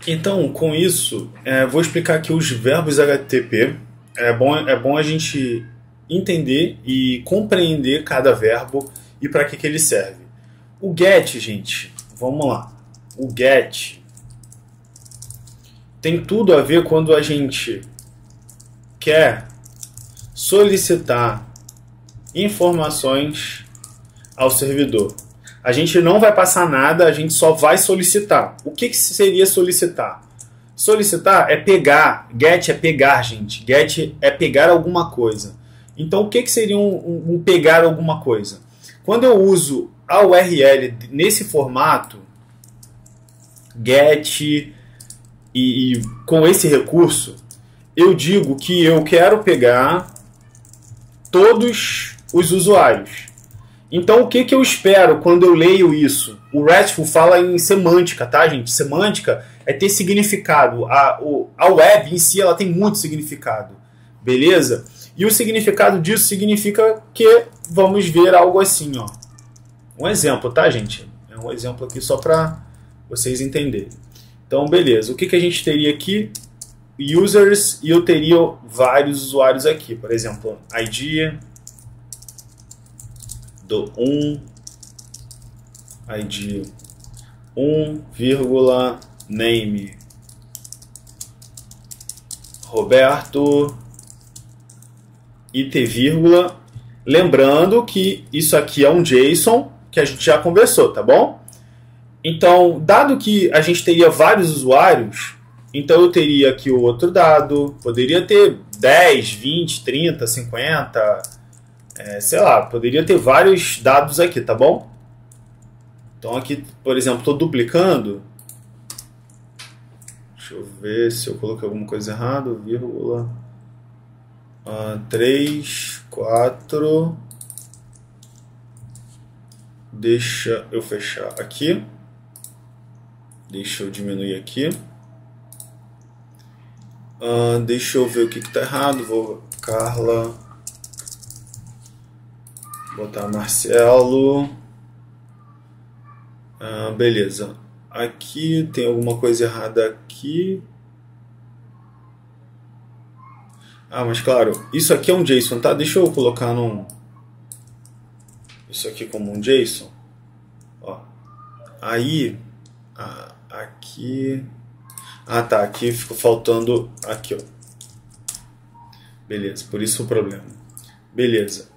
Então, com isso, vou explicar aqui os verbos HTTP. É bom a gente entender e compreender cada verbo e para que ele serve. O get, gente, vamos lá. O get tem tudo a ver quando a gente quer solicitar informações ao servidor. A gente não vai passar nada, a gente só vai solicitar. O que seria solicitar? Solicitar é pegar. Get é pegar, gente. Get é pegar alguma coisa. Então, o que seria um pegar alguma coisa? Quando eu uso a URL nesse formato, get e com esse recurso, eu digo que eu quero pegar todos os usuários. Então, o que eu espero quando eu leio isso? O RESTful fala em semântica, tá, gente? Semântica é ter significado. A web em si ela tem muito significado, beleza? E o significado disso significa que vamos ver algo assim, ó. Um exemplo, tá, gente? É um exemplo aqui só para vocês entenderem. Então, beleza. O que a gente teria aqui? Users, e eu teria vários usuários aqui. Por exemplo, ID do 1, ID 1, name Roberto, IT, lembrando que isso aqui é um JSON que a gente já conversou, tá bom? Então, dado que a gente teria vários usuários, então eu teria aqui o outro dado, poderia ter 10, 20, 30, 50... sei lá, poderia ter vários dados aqui, tá bom? Então aqui, por exemplo, estou duplicando. Deixa eu ver se eu coloquei alguma coisa errada. Vírgula 3, 4. Deixa eu fechar aqui. Deixa eu diminuir aqui. Deixa eu ver o que está errado. Vou Carla... botar Marcelo. Beleza. Aqui tem alguma coisa errada aqui. Mas claro, isso aqui é um JSON, tá? Deixa eu colocar isso aqui como um JSON. Ó. Aí, aqui... tá, aqui ficou faltando aqui, ó. Beleza, por isso o problema. Beleza.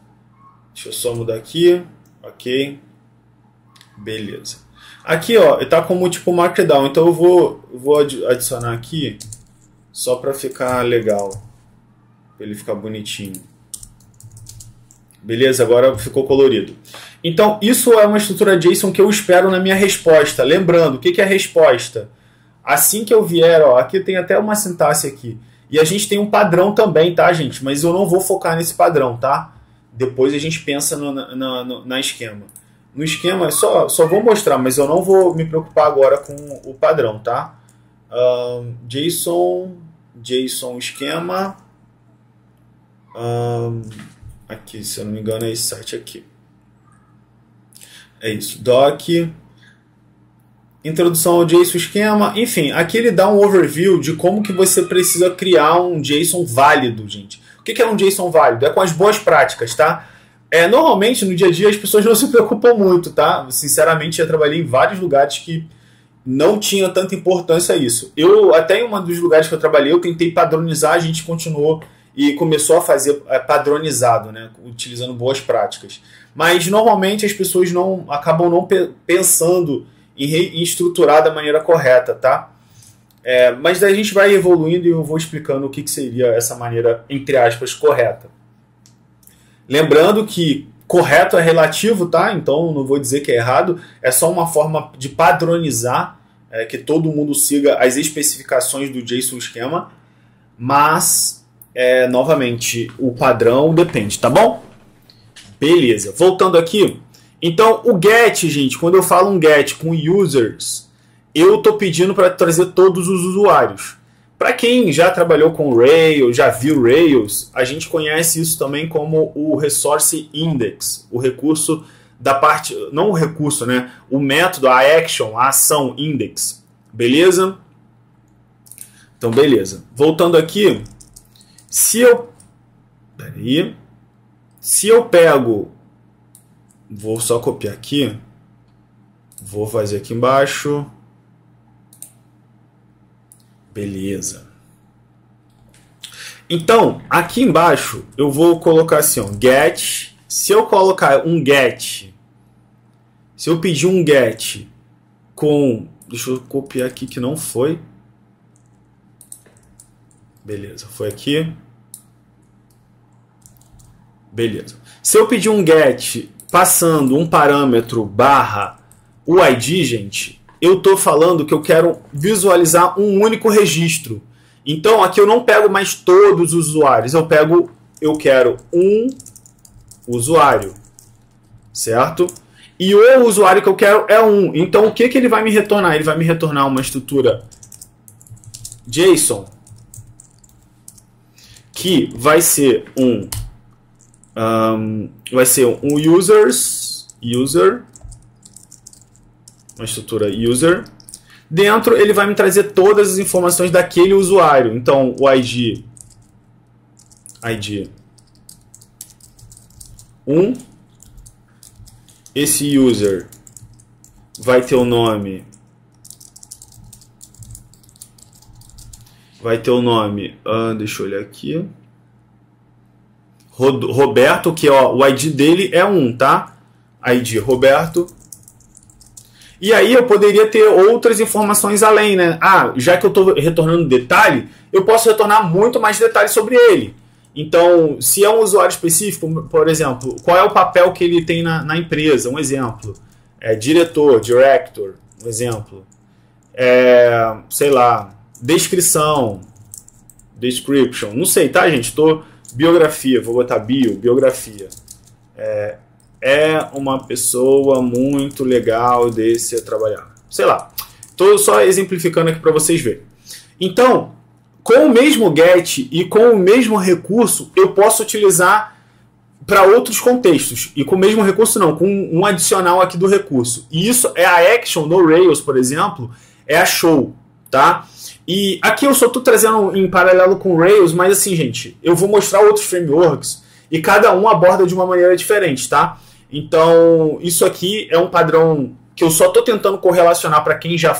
Deixa eu só mudar aqui, ok, beleza. Aqui, ó, está como tipo Markdown, então eu vou adicionar aqui só para ficar legal, para ele ficar bonitinho. Beleza, agora ficou colorido. Então, isso é uma estrutura JSON que eu espero na minha resposta. Lembrando, o que é a resposta? Assim que eu vier, ó, aqui tem até uma sintaxe aqui. E a gente tem um padrão também, tá, gente? Mas eu não vou focar nesse padrão, tá? Depois a gente pensa na esquema. No esquema, só vou mostrar, mas eu não vou me preocupar agora com o padrão, tá? JSON esquema. Aqui, se eu não me engano, é esse site aqui. É isso, doc. Introdução ao JSON esquema. Enfim, aqui ele dá um overview de como que você precisa criar um JSON válido, gente. O que é um JSON válido? É com as boas práticas, tá? Normalmente, no dia a dia, as pessoas não se preocupam muito, tá? Sinceramente, já trabalhei em vários lugares que não tinha tanta importância isso. Até em um dos lugares que eu trabalhei, eu tentei padronizar, a gente continuou e começou a fazer padronizado, né? Utilizando boas práticas. Mas, normalmente, as pessoas acabam não pensando em estruturar da maneira correta, tá? Mas daí a gente vai evoluindo e eu vou explicando o que seria essa maneira, entre aspas, correta. Lembrando que correto é relativo, tá? Então não vou dizer que é errado, é só uma forma de padronizar, que todo mundo siga as especificações do JSON esquema, mas, novamente, o padrão depende, tá bom? Beleza, voltando aqui. Então o get, gente, quando eu falo um get com users, eu estou pedindo para trazer todos os usuários. Para quem já trabalhou com Rails, já viu Rails, a gente conhece isso também como o Resource Index, o recurso da parte, não o recurso, né? O método, a action, a ação index, beleza? Então, beleza. Voltando aqui, se eu... Peraí. Se eu pego... Vou só copiar aqui. Vou fazer aqui embaixo. Beleza. Então, aqui embaixo, eu vou colocar assim, ó, get. Se eu colocar um get, se eu pedir um get com... Deixa eu copiar aqui que não foi. Beleza, foi aqui. Beleza. Se eu pedir um get passando um parâmetro barra o ID, gente, eu estou falando que eu quero visualizar um único registro. Então aqui eu não pego mais todos os usuários, eu quero um usuário, certo? E o usuário que eu quero é um. Então o que ele vai me retornar? Ele vai me retornar uma estrutura JSON que vai ser um user, uma estrutura user. Dentro ele vai me trazer todas as informações daquele usuário. Então o ID 1, esse user vai ter o nome, deixa eu olhar aqui, Roberto, que ó, o ID dele é 1, tá? ID Roberto. E aí eu poderia ter outras informações além, né? Ah, já que eu estou retornando detalhe, eu posso retornar muito mais detalhes sobre ele. Então, se é um usuário específico, por exemplo, qual é o papel que ele tem na empresa? Um exemplo. Diretor, director, um exemplo. Sei lá, description, não sei, tá, gente? Biografia, vou botar biografia. É uma pessoa muito legal de se trabalhar. Sei lá. Estou só exemplificando aqui para vocês verem. Então, com o mesmo get e com o mesmo recurso, eu posso utilizar para outros contextos. E com o mesmo recurso não, com um adicional aqui do recurso. E isso é a action no Rails, por exemplo, é a show, tá? E aqui eu só estou trazendo em paralelo com o Rails, mas assim, gente, eu vou mostrar outros frameworks e cada um aborda de uma maneira diferente, tá? Então, isso aqui é um padrão que eu só estou tentando correlacionar para quem já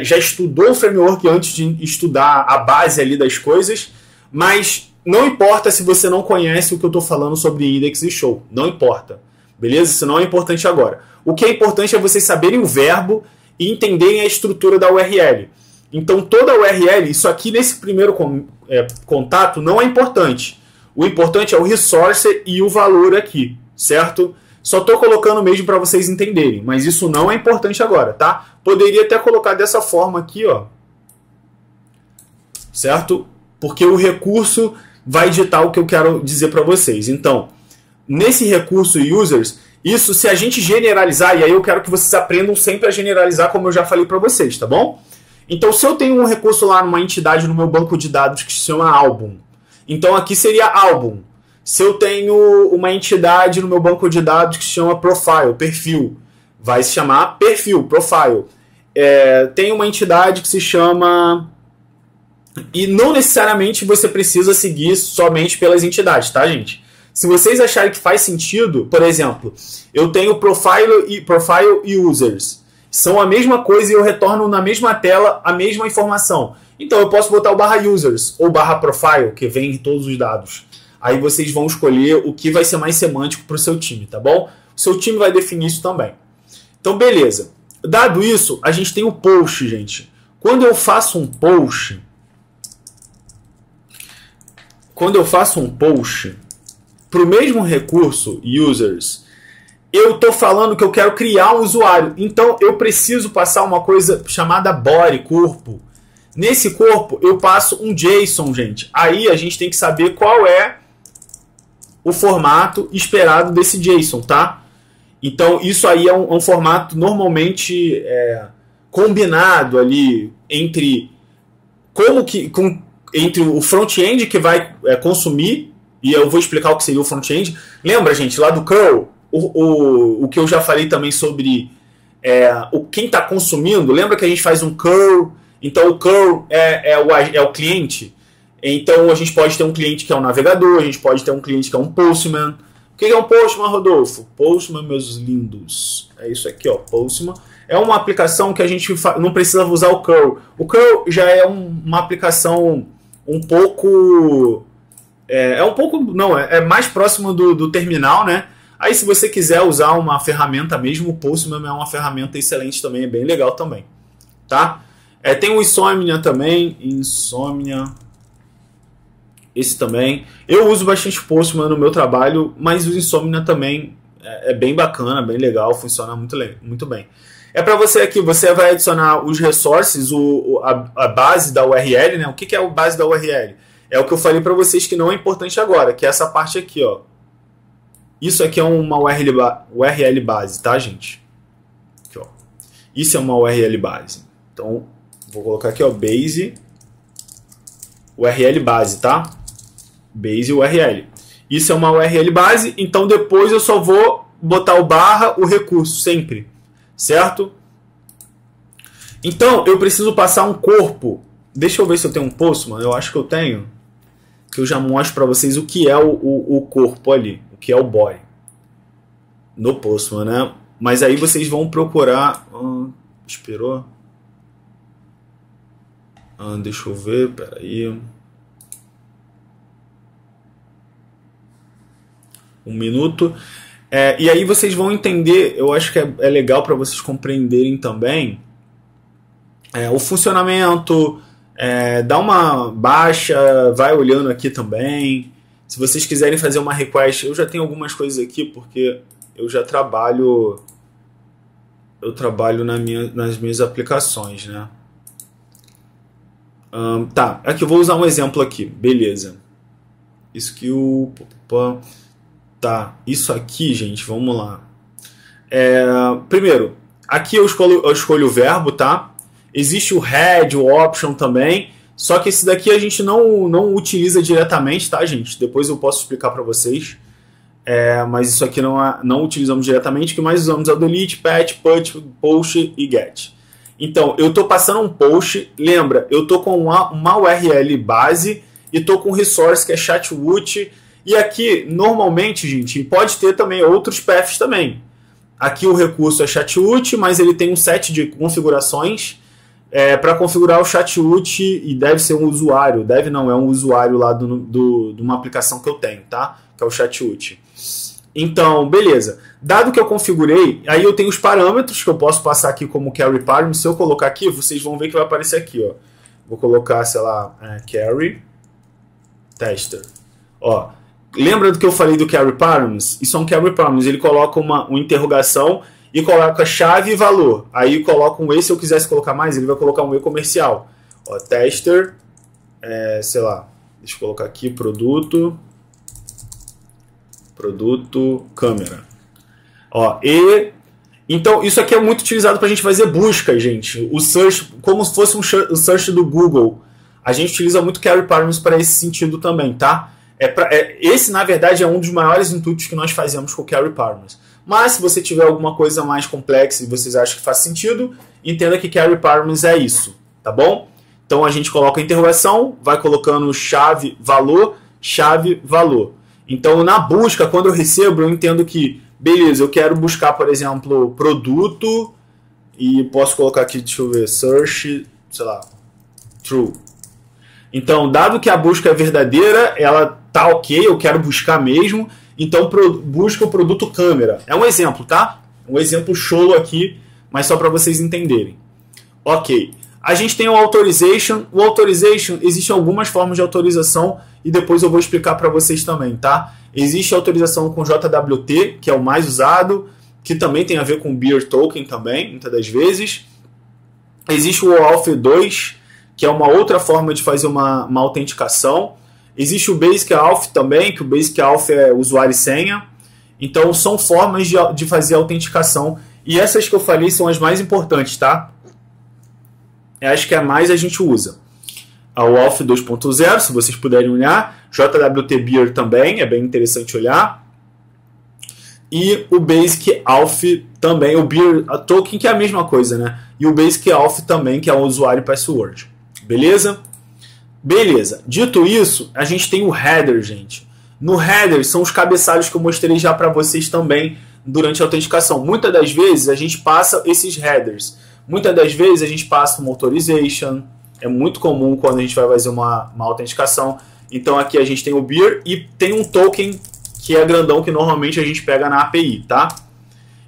já estudou o framework antes de estudar a base ali das coisas, mas não importa se você não conhece o que eu estou falando sobre index e show, não importa, beleza? Isso não é importante agora. O que é importante é vocês saberem o verbo e entenderem a estrutura da URL. Então, toda a URL, isso aqui nesse primeiro contato não é importante. O importante é o resource e o valor aqui, certo? Só estou colocando mesmo para vocês entenderem, mas isso não é importante agora, tá? Poderia até colocar dessa forma aqui, ó, certo? Porque o recurso vai ditar o que eu quero dizer para vocês. Então, nesse recurso users, isso se a gente generalizar, e aí eu quero que vocês aprendam sempre a generalizar, como eu já falei para vocês, tá bom? Então, se eu tenho um recurso lá numa entidade no meu banco de dados que se chama álbum, então aqui seria álbum. Se eu tenho uma entidade no meu banco de dados que se chama profile, perfil, vai se chamar perfil, profile. Tem uma entidade que se chama... E não necessariamente você precisa seguir somente pelas entidades, tá, gente? Se vocês acharem que faz sentido, por exemplo, eu tenho profile e users. São a mesma coisa e eu retorno na mesma tela a mesma informação. Então eu posso botar o barra users ou barra profile, que vem em todos os dados. Aí vocês vão escolher o que vai ser mais semântico para o seu time, tá bom? O seu time vai definir isso também. Então, beleza. Dado isso, a gente tem o post, gente. Quando eu faço um post, para o mesmo recurso, users, eu estou falando que eu quero criar um usuário. Então, eu preciso passar uma coisa chamada body, corpo. Nesse corpo, eu passo um JSON, gente. Aí, a gente tem que saber qual é o formato esperado desse JSON, tá? Então, isso aí é um formato normalmente combinado ali entre entre o front-end que vai consumir, e eu vou explicar o que seria o front-end. Lembra, gente, lá do curl, o que eu já falei também sobre quem está consumindo? Lembra que a gente faz um curl Então o curl é o cliente. Então a gente pode ter um cliente que é um navegador, a gente pode ter um cliente que é um Postman. O que é um Postman, Rodolfo? Postman, meus lindos. É isso aqui, ó, Postman. É uma aplicação que a gente não precisa usar o curl. O curl já é uma aplicação um pouco... É mais próximo do terminal, né? Aí se você quiser usar uma ferramenta mesmo, o Postman é uma ferramenta excelente também, é bem legal também. Tá? Tem o Insomnia também. Insomnia. Esse também. Eu uso bastante Postman no meu trabalho, mas o Insomnia também é bem bacana, bem legal, funciona muito bem. É para você aqui, você vai adicionar os resources, a base da URL, né? O que é a base da URL? É o que eu falei para vocês que não é importante agora, que é essa parte aqui, ó. Isso aqui é uma URL base, tá, gente? Aqui, ó. Isso é uma URL base. Então, vou colocar aqui, ó, base URL base, tá? Base URL. Isso é uma URL base, então depois eu só vou botar o barra, o recurso, sempre. Certo? Então, eu preciso passar um corpo. Deixa eu ver se eu tenho um Postman. Eu acho que eu tenho. Que eu já mostro para vocês o que é o corpo ali. O que é o body. No Postman, né? Mas aí vocês vão procurar... esperou? Deixa eu ver. Peraí. Um minuto. E aí vocês vão entender, eu acho que é legal para vocês compreenderem também o funcionamento, dá uma baixa, vai olhando aqui também. Se vocês quiserem fazer uma request, eu já tenho algumas coisas aqui, porque eu já trabalho nas minhas aplicações, né? Tá, aqui eu vou usar um exemplo aqui, beleza. Skill... Tá, isso aqui, gente, vamos lá. Primeiro, aqui eu escolho o verbo, tá? Existe o head, o option também, só que esse daqui a gente não utiliza diretamente, tá, gente? Depois eu posso explicar para vocês. Mas isso aqui não utilizamos diretamente, o que mais usamos é o delete, patch, put, post e get. Então, eu estou passando um post, lembra, eu estou com uma URL base e estou com um resource que é chat-root. E aqui, normalmente, gente, pode ter também outros paths também. Aqui o recurso é chat-root, mas ele tem um set de configurações para configurar o chat-root e deve ser um usuário. Deve não, é um usuário lá de uma aplicação que eu tenho, tá? Que é o chat-root. Então, beleza. Dado que eu configurei, aí eu tenho os parâmetros que eu posso passar aqui como carry parameter. Se eu colocar aqui, vocês vão ver que vai aparecer aqui, ó. Vou colocar, sei lá, carry tester. Ó. Lembra do que eu falei do carry parameters? Isso é um carry parameters. Ele coloca uma interrogação e coloca chave e valor. Aí coloca um E, se eu quisesse colocar mais, ele vai colocar um E comercial. Ó, tester, sei lá, deixa eu colocar aqui, produto, câmera. Ó, então, isso aqui é muito utilizado para a gente fazer busca, gente. O search, como se fosse o search do Google. A gente utiliza muito carry parameters para esse sentido também, tá? Esse, na verdade, é um dos maiores intuitos que nós fazemos com o carry parameters. Mas, se você tiver alguma coisa mais complexa e vocês acham que faz sentido, entenda que carry parameters é isso, tá bom? Então, a gente coloca a interrogação, vai colocando chave, valor. Então, na busca, quando eu recebo, eu entendo que, beleza, eu quero buscar, por exemplo, produto, e posso colocar aqui, deixa eu ver, search, sei lá, true. Então, dado que a busca é verdadeira, ela tá ok, eu quero buscar mesmo, então busca o produto câmera. É um exemplo, tá? Um exemplo cholo aqui, mas só para vocês entenderem. Ok. A gente tem o authorization. O authorization, existem algumas formas de autorização e depois eu vou explicar para vocês também, tá? Existe a autorização com JWT, que é o mais usado, que também tem a ver com Beer Token também, muitas das vezes. Existe o OAuth 2, que é uma outra forma de fazer uma autenticação. Existe o Basic Auth também, que o Basic Auth é usuário e senha. Então, são formas de fazer a autenticação. E essas que eu falei são as mais importantes, tá? Acho que a mais a gente usa. A OAuth 2.0, se vocês puderem olhar. JWT Beer também, é bem interessante olhar. e o Basic Auth também, o Beer Token, que é a mesma coisa, né? E o Basic Auth também, que é o usuário e password. Beleza? Beleza. Dito isso, a gente tem o header, gente. No header são os cabeçalhos que eu mostrei já para vocês também durante a autenticação. Muitas das vezes a gente passa esses headers. Muitas das vezes a gente passa uma authorization. É muito comum quando a gente vai fazer uma autenticação. Então aqui a gente tem o beer e tem um token que é grandão, que normalmente a gente pega na API, tá?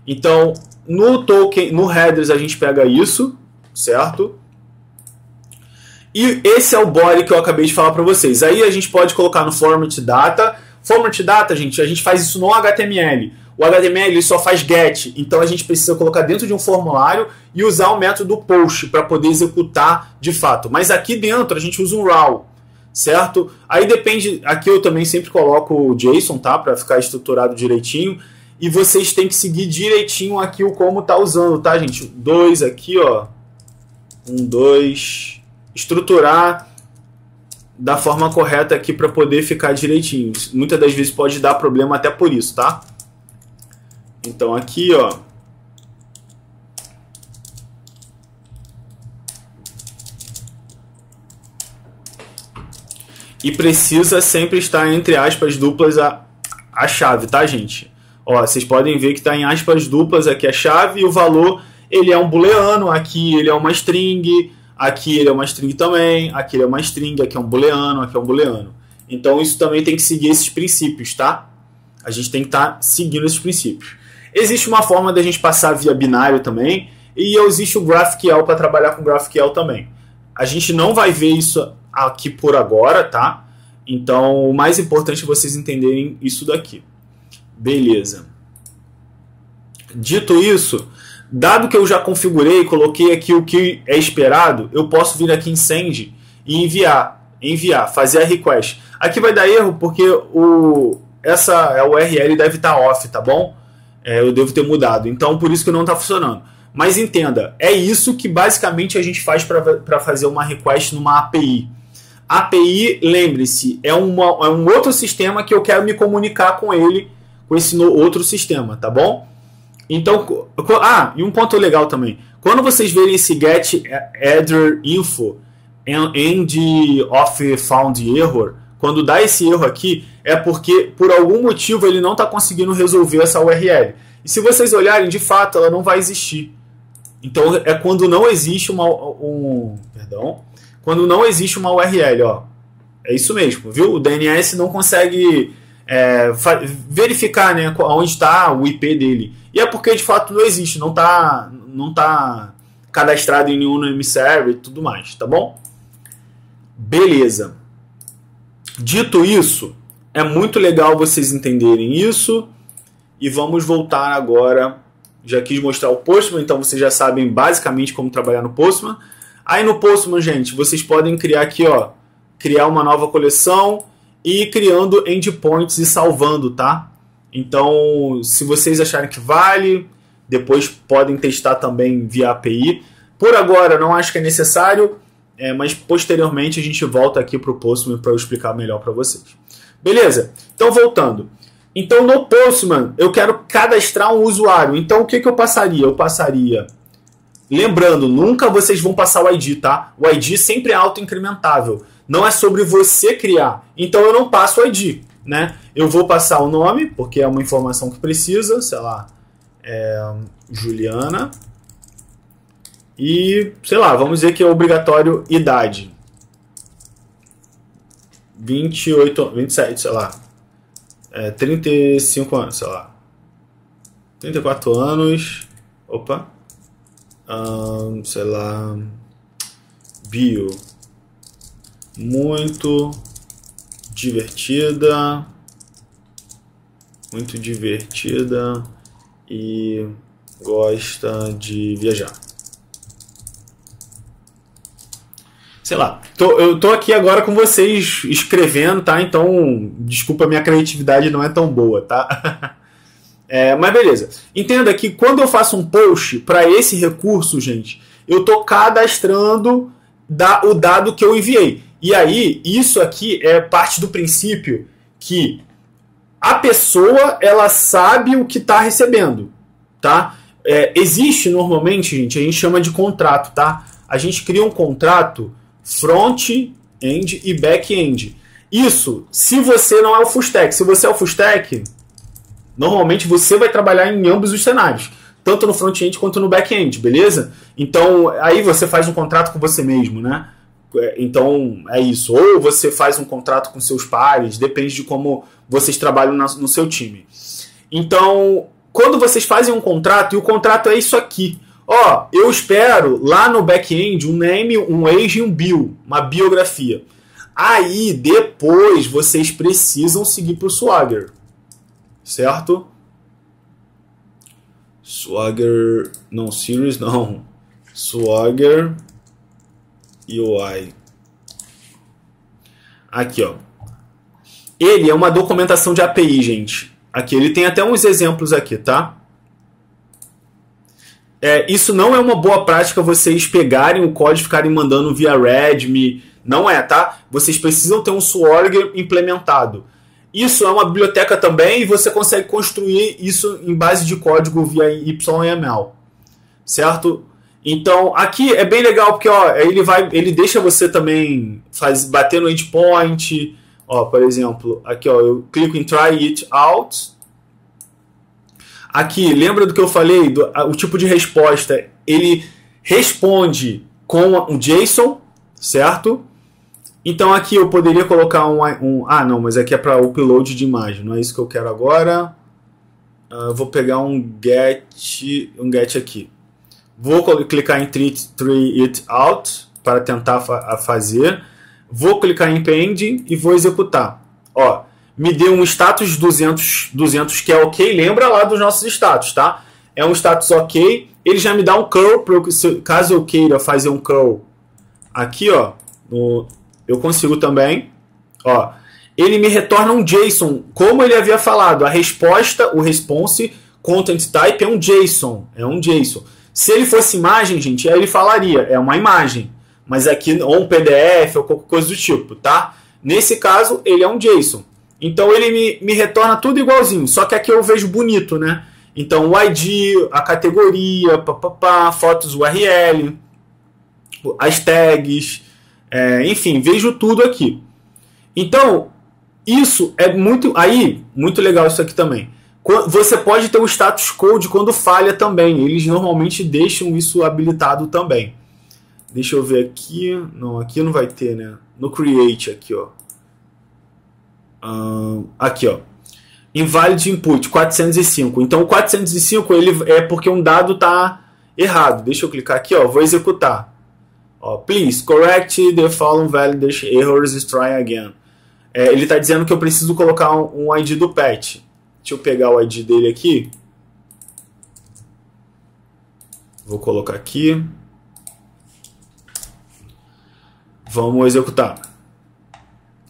Então, no token, no headers a gente pega isso, certo? E esse é o body que eu acabei de falar para vocês. Aí a gente pode colocar no format data. Format data, gente, a gente faz isso no HTML. O HTML ele só faz get, então a gente precisa colocar dentro de um formulário e usar o método post para poder executar de fato. Mas aqui dentro a gente usa um raw. Certo? Aí depende, aqui eu também sempre coloco o JSON, tá? Para ficar estruturado direitinho. E vocês têm que seguir direitinho aqui o como tá usando, tá, gente? 2 aqui, ó. 1, 2. Estruturar da forma correta aqui para poder ficar direitinho. Muitas das vezes pode dar problema até por isso, tá? Então aqui, ó. E precisa sempre estar entre aspas duplas a chave, tá, gente? Ó, vocês podem ver que está em aspas duplas aqui a chave e o valor ele é um booleano, aqui ele é uma string, aqui ele é uma string também, aqui ele é uma string, aqui é um booleano, aqui é um booleano. Então isso também tem que seguir esses princípios, tá? A gente tem que estar seguindo esses princípios. Existe uma forma da gente passar via binário também e existe o GraphQL para trabalhar com GraphQL também. A gente não vai ver isso aqui por agora, tá? Então, o mais importante é vocês entenderem isso daqui. Beleza. Dito isso, dado que eu já configurei, coloquei aqui o que é esperado, eu posso vir aqui em send e enviar, fazer a request. Aqui vai dar erro porque essa URL deve estar off, tá bom? Eu devo ter mudado, então por isso que não está funcionando. Mas entenda, é isso que basicamente a gente faz para fazer uma request numa API. API, lembre-se, é um outro sistema que eu quero me comunicar com ele, com esse outro sistema, tá bom? Então, e um ponto legal também. Quando vocês verem esse get header info end of found error, quando dá esse erro aqui, é porque por algum motivo ele não está conseguindo resolver essa URL. E se vocês olharem, de fato, ela não vai existir. Então é quando não existe quando não existe uma URL, ó. É isso mesmo, viu? O DNS não consegue verificar, né, onde está o IP dele. E é porque de fato não existe, não tá cadastrado em nenhum name server e tudo mais, tá bom? Beleza. Dito isso, é muito legal vocês entenderem isso. E vamos voltar agora. Já quis mostrar o Postman, então vocês já sabem basicamente como trabalhar no Postman. Aí no Postman, gente, vocês podem criar aqui, ó, criar uma nova coleção e ir criando endpoints e salvando, tá? Então, se vocês acharem que vale, depois podem testar também via API. Por agora, não acho que é necessário, mas posteriormente a gente volta aqui para o Postman para eu explicar melhor para vocês. Beleza? Então, voltando. Então, no Postman, eu quero cadastrar um usuário. Então, o que eu passaria? Eu passaria... Lembrando, nunca vocês vão passar o ID, tá? O ID sempre é auto-incrementável. Não é sobre você criar. Então, eu não passo o ID, né? Eu vou passar o nome, porque é uma informação que precisa. Sei lá, Juliana. E, sei lá, vamos dizer que é obrigatório idade. 28, 27, sei lá. 35 anos, sei lá. 34 anos. Opa. Sei lá. Bio. Muito divertida. Muito divertida. E gosta de viajar. Sei lá, eu tô aqui agora com vocês escrevendo, tá? Então, desculpa, minha criatividade não é tão boa, tá? Mas beleza. Entenda que quando eu faço um post para esse recurso, gente, eu tô cadastrando o dado que eu enviei. E aí, isso aqui é parte do princípio que a pessoa, ela sabe o que está recebendo, tá? Existe normalmente, gente, a gente chama de contrato, tá? A gente cria um contrato front-end e back-end. Isso, se você não é o full stack. Se você é o full stack, normalmente você vai trabalhar em ambos os cenários, tanto no front-end quanto no back-end, beleza? Então, aí você faz um contrato com você mesmo, né? Então, é isso. Ou você faz um contrato com seus pares, depende de como vocês trabalham no seu time. Então, quando vocês fazem um contrato, e o contrato é isso aqui. Ó, eu espero lá no back-end um name, um age e um bio, uma biografia. Aí, depois, vocês precisam seguir para o Swagger. Certo? Swagger... Não, Series não. Swagger UI. Aqui, ó. Ele é uma documentação de API, gente. Aqui, ele tem até uns exemplos aqui, tá? Isso não é uma boa prática vocês pegarem o código e ficarem mandando via README. Não é, tá? Vocês precisam ter um Swagger implementado. Isso é uma biblioteca também e você consegue construir isso em base de código via YAML. Certo? Então, aqui é bem legal porque ó, ele deixa você também bater no endpoint. Ó, por exemplo, aqui ó, eu clico em Try It Out. Aqui, lembra do que eu falei? O tipo de resposta, ele responde com um JSON, certo? Então aqui eu poderia colocar ah, não, mas aqui é para upload de imagem, não é isso que eu quero agora. Vou pegar um get aqui. Vou clicar em Try It Out para tentar fazer. Vou clicar em Pending e vou executar. Ó, me deu um status 200 que é ok. Lembra lá dos nossos status, tá? É um status ok. Ele já me dá um curl, caso eu queira fazer um curl aqui, ó. Eu consigo também. Ó, ele me retorna um JSON, como ele havia falado. A resposta, o response, content type é um JSON. É um JSON. Se ele fosse imagem, gente, aí ele falaria, é uma imagem. Mas aqui, ou um PDF, ou qualquer coisa do tipo, tá? Nesse caso, ele é um JSON. Então ele me retorna tudo igualzinho, só que aqui eu vejo bonito, né? Então o ID, a categoria, fotos URL, as tags, enfim, vejo tudo aqui. Então, isso é muito legal isso aqui também. Você pode ter o status code quando falha também. Eles normalmente deixam isso habilitado também. Deixa eu ver aqui. Não, aqui não vai ter, né? No create aqui, ó. Aqui, ó. Invalid input 405. Então o 405 ele é porque um dado está errado. Deixa eu clicar aqui, ó. Vou executar. Ó, please correct the following validation errors. Try again. Ele está dizendo que eu preciso colocar um ID do pet. Deixa eu pegar o ID dele aqui. Vou colocar aqui. Vamos executar.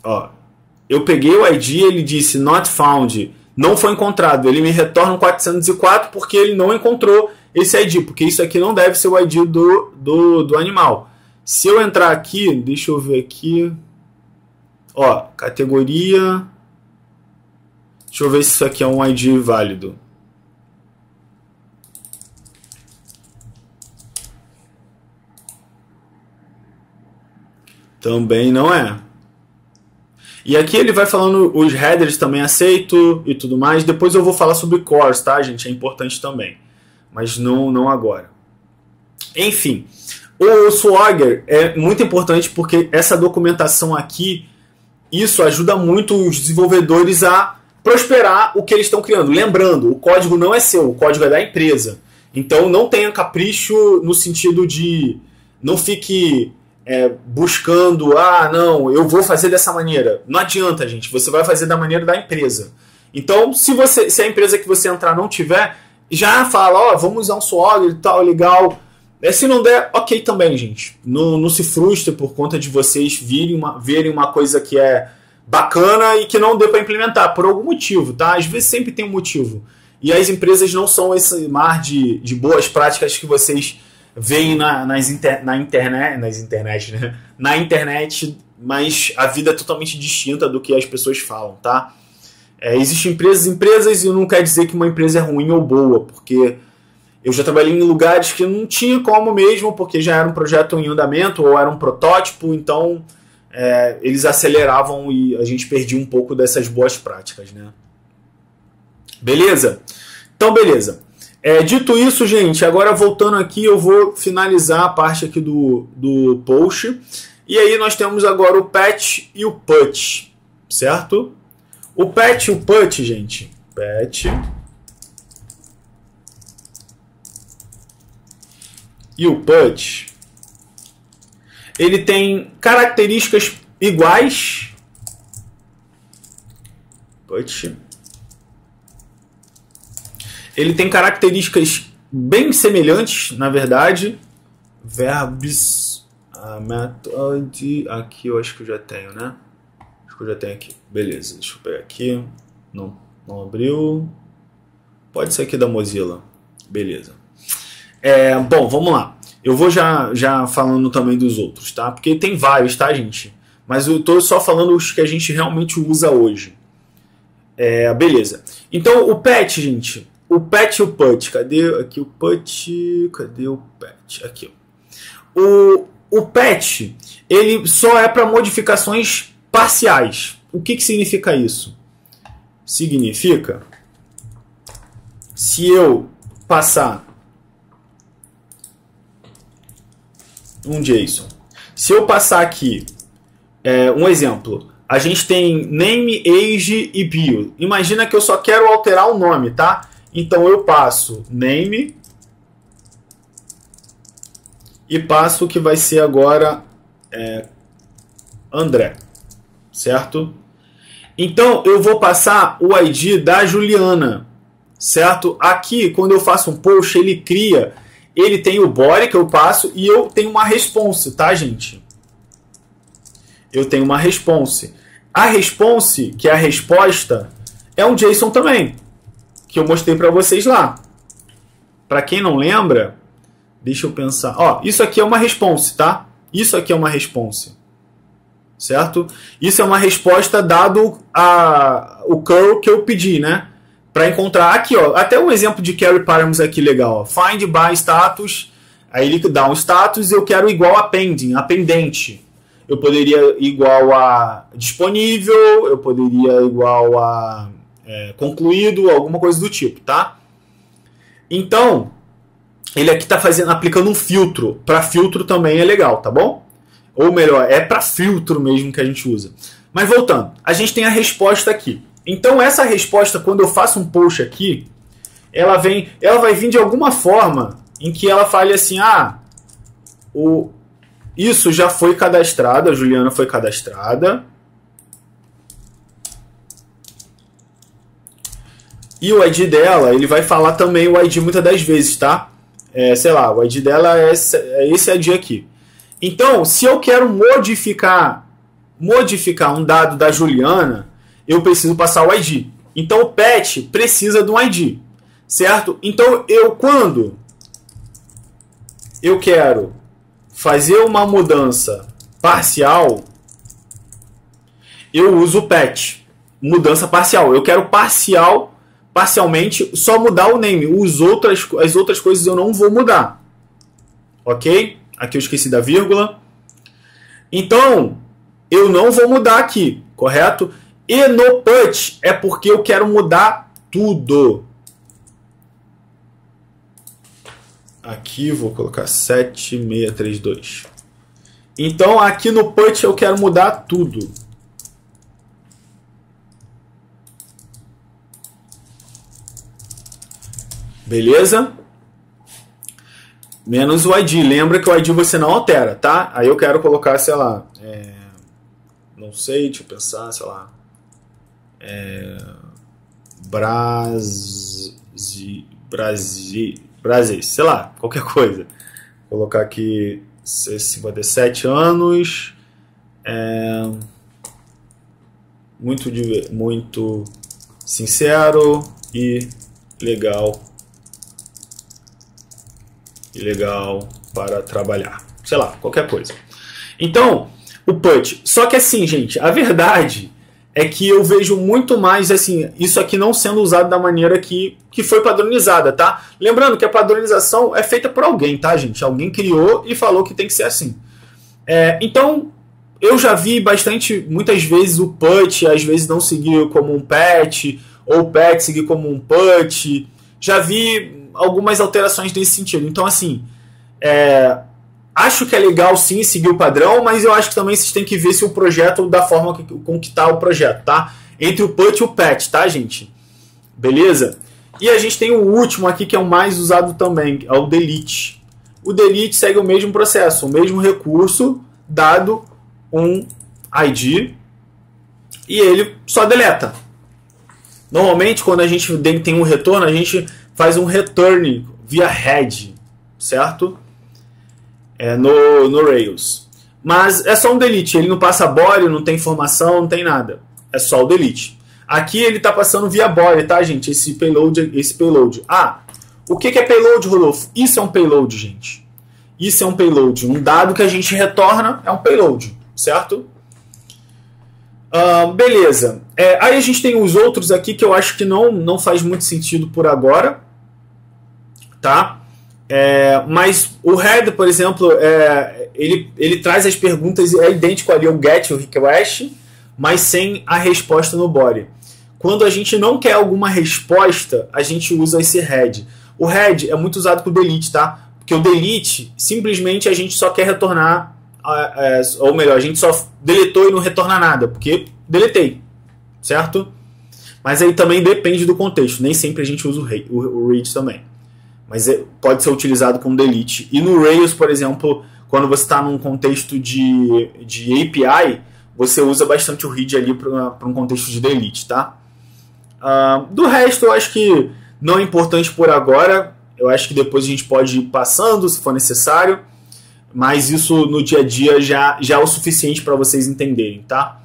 Ó, eu peguei o ID, ele disse not found, não foi encontrado. Ele me retorna um 404 porque ele não encontrou esse ID, porque isso aqui não deve ser o ID do animal. Se eu entrar aqui, deixa eu ver aqui. Ó, categoria. Deixa eu ver se isso aqui é um ID válido. Também não é. E aqui ele vai falando os headers também aceito e tudo mais. Depois eu vou falar sobre cores, tá, gente? É importante também. Mas não agora. Enfim, o Swagger é muito importante porque essa documentação aqui, isso ajuda muito os desenvolvedores a prosperar o que eles estão criando. Lembrando, o código não é seu, o código é da empresa. Então não tenha capricho no sentido de não fique buscando, não, eu vou fazer dessa maneira. Não adianta, gente, você vai fazer da maneira da empresa. Então, se a empresa que você entrar não tiver, já fala, vamos usar um Swagger e tal, legal. Se não der, ok também, gente. Não se frustre por conta de vocês verem uma coisa que é bacana e que não dê para implementar, por algum motivo, tá? Às vezes sempre tem um motivo. E as empresas não são esse mar de boas práticas que vocês veem na internet, né? Na internet, mas a vida é totalmente distinta do que as pessoas falam, tá? Existem empresas, e não quer dizer que uma empresa é ruim ou boa, porque eu já trabalhei em lugares que não tinha como mesmo, porque já era um projeto em andamento ou era um protótipo, então eles aceleravam e a gente perdia um pouco dessas boas práticas, né? Beleza? Então, beleza. Dito isso, gente, agora voltando aqui, eu vou finalizar a parte aqui do post. E aí nós temos agora o patch e o put, certo? O patch e o put, gente. Patch e o put, ele tem características iguais. Put. Ele tem características bem semelhantes, na verdade. Verbs, method, aqui eu acho que eu já tenho, né? Acho que eu já tenho aqui. Beleza, deixa eu pegar aqui. Não abriu. Pode ser aqui da Mozilla. Beleza. Bom, vamos lá. Eu vou já falando também dos outros, tá? Porque tem vários, tá, gente? Mas eu tô só falando os que a gente realmente usa hoje. Beleza. Então, o patch, gente. O patch e o put. Cadê aqui o put? Cadê o patch? Aqui. O patch, ele só é para modificações parciais. O que significa isso? Significa, se eu passar um JSON, se eu passar aqui um exemplo, a gente tem name, age e bio. Imagina que eu só quero alterar o nome, tá? Então eu passo name e passo o que vai ser agora André, certo? Então eu vou passar o ID da Juliana, certo? Aqui, quando eu faço um post, ele tem o body que eu passo e eu tenho uma response, tá, gente? Eu tenho uma response. A response, que é a resposta, é um JSON também, que eu mostrei para vocês lá. Para quem não lembra, deixa eu pensar. Isso aqui é uma response, tá? Isso aqui é uma response. Certo? Isso é uma resposta dado o curl que eu pedi, né? Para encontrar aqui, até um exemplo de query params aqui legal. Find by status, aí ele dá um status, eu quero igual a pending, a pendente. Eu poderia igual a disponível, eu poderia igual a concluído, alguma coisa do tipo, tá? Então, ele aqui está aplicando um filtro. Para filtro também é legal, tá bom? Ou melhor, é para filtro mesmo que a gente usa. Mas voltando, a gente tem a resposta aqui. Então essa resposta, quando eu faço um post aqui, ela vai vir de alguma forma em que ela fale assim, isso já foi cadastrado, a Juliana foi cadastrada. E o ID dela, ele vai falar também o ID muitas das vezes, tá? Sei lá, o ID dela é esse ID aqui. Então, se eu quero modificar um dado da Juliana, eu preciso passar o ID. Então, o patch precisa de um ID, certo? Então, quando eu quero fazer uma mudança parcial, eu uso o patch. Mudança parcial. Eu quero parcialmente só mudar o name. As outras coisas eu não vou mudar. Ok? Aqui eu esqueci da vírgula. Então, eu não vou mudar aqui, correto? E no put é porque eu quero mudar tudo. Aqui vou colocar 7632. Então, aqui no put eu quero mudar tudo. Beleza? Menos o ID. Lembra que o ID você não altera, tá? Aí eu quero colocar, sei lá... não sei, deixa eu pensar, sei lá... Brasil, sei lá, qualquer coisa. Vou colocar aqui 57 anos. Muito sincero e legal para trabalhar. Sei lá, qualquer coisa. Então, o put. Só que assim, gente, a verdade é que eu vejo muito mais assim, isso aqui não sendo usado da maneira que foi padronizada, tá? Lembrando que a padronização é feita por alguém, tá, gente? Alguém criou e falou que tem que ser assim. Então, eu já vi muitas vezes o put, às vezes não seguir como um pet, ou o pet seguir como um put. Já vi algumas alterações nesse sentido. Então, assim, acho que é legal sim seguir o padrão, mas eu acho que também vocês têm que ver se o projeto, da forma com que está o projeto, tá? Entre o put e o pet, tá, gente? Beleza? E a gente tem o último aqui, que é o mais usado também, é o delete. O delete segue o mesmo processo, o mesmo recurso, dado um ID, e ele só deleta. Normalmente, quando a gente tem um retorno, a gente faz um return via head, certo? No Rails. Mas é só um delete, ele não passa body, não tem informação, não tem nada. É só o delete. Aqui ele está passando via body, tá, gente? Esse payload. Ah, o que é payload, Rodolfo? Isso é um payload, gente. Isso é um payload. Um dado que a gente retorna é um payload, certo? Beleza. Aí a gente tem os outros aqui que eu acho que não faz muito sentido por agora, tá? Mas o head, por exemplo, ele traz as perguntas, é idêntico ali ao get e o request, mas sem a resposta no body. Quando a gente não quer alguma resposta, a gente usa esse head. O head é muito usado com o delete, tá? Porque o delete, simplesmente a gente só quer retornar, ou melhor, a gente só deletou e não retorna nada, porque deletei, certo? Mas aí também depende do contexto, nem sempre a gente usa o read também. Mas pode ser utilizado como delete. E no Rails, por exemplo, quando você está num contexto de API, você usa bastante o read ali para um contexto de delete, tá? Do resto, eu acho que não é importante por agora. Eu acho que depois a gente pode ir passando, se for necessário. Mas isso no dia a dia já é o suficiente para vocês entenderem, tá?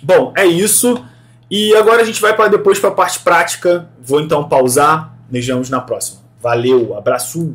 Bom, é isso. E agora a gente vai depois para a parte prática. Vou então pausar. Nos vemos na próxima. Valeu, abraço!